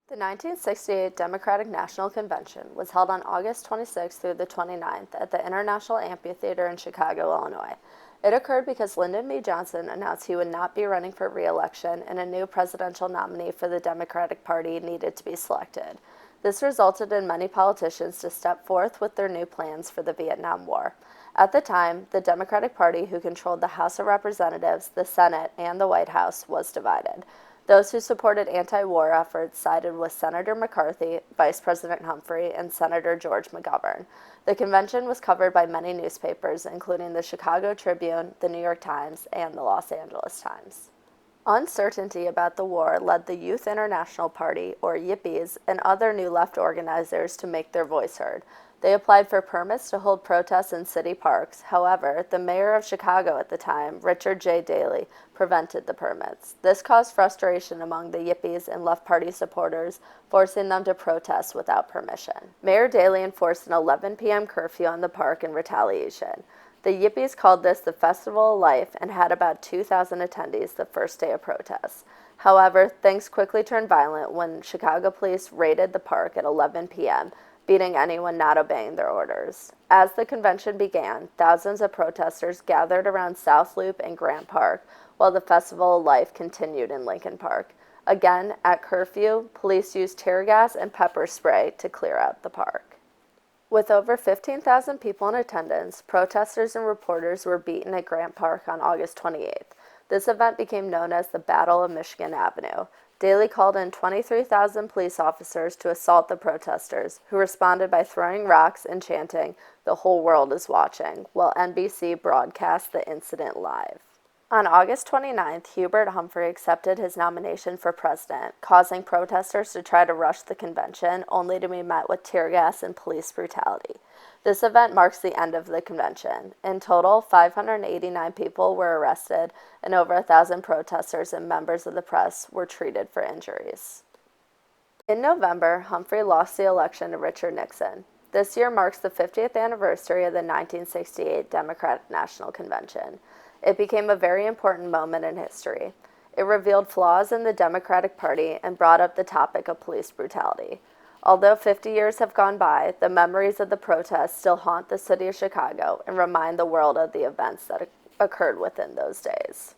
The 1968 Democratic National Convention was held on August 26th through the 29th at the International Amphitheater in Chicago, Illinois. It occurred because Lyndon B. Johnson announced he would not be running for re-election and a new presidential nominee for the Democratic Party needed to be selected. This resulted in many politicians to step forth with their new plans for the Vietnam War. At the time, the Democratic Party, who controlled the House of Representatives, the Senate, and the White House, was divided. Those who supported anti-war efforts sided with Senator McCarthy, Vice President Humphrey, and Senator George McGovern. The convention was covered by many newspapers, including the Chicago Tribune, the New York Times, and the Los Angeles Times. Uncertainty about the war led the Youth International Party, or Yippies, and other New Left organizers to make their voice heard. They applied for permits to hold protests in city parks. However, the mayor of Chicago at the time, Richard J. Daley, prevented the permits. This caused frustration among the Yippies and Left Party supporters, forcing them to protest without permission. Mayor Daley enforced an 11 p.m. curfew on the park in retaliation. The Yippies called this the Festival of Life and had about 2,000 attendees the first day of protests. However, things quickly turned violent when Chicago police raided the park at 11 p.m., beating anyone not obeying their orders. As the convention began, thousands of protesters gathered around South Loop and Grant Park, while the Festival of Life continued in Lincoln Park. Again, at curfew, police used tear gas and pepper spray to clear out the park. With over 15,000 people in attendance, protesters and reporters were beaten at Grant Park on August 28th. This event became known as the Battle of Michigan Avenue. Daley called in 23,000 police officers to assault the protesters, who responded by throwing rocks and chanting, "The whole world is watching," while NBC broadcast the incident live. On August 29th, Hubert Humphrey accepted his nomination for president, causing protesters to try to rush the convention, only to be met with tear gas and police brutality. This event marks the end of the convention. In total, 589 people were arrested, and over 1,000 protesters and members of the press were treated for injuries. In November, Humphrey lost the election to Richard Nixon. This year marks the 50th anniversary of the 1968 Democratic National Convention. It became a very important moment in history. It revealed flaws in the Democratic Party and brought up the topic of police brutality. Although 50 years have gone by, the memories of the protests still haunt the city of Chicago and remind the world of the events that occurred within those days.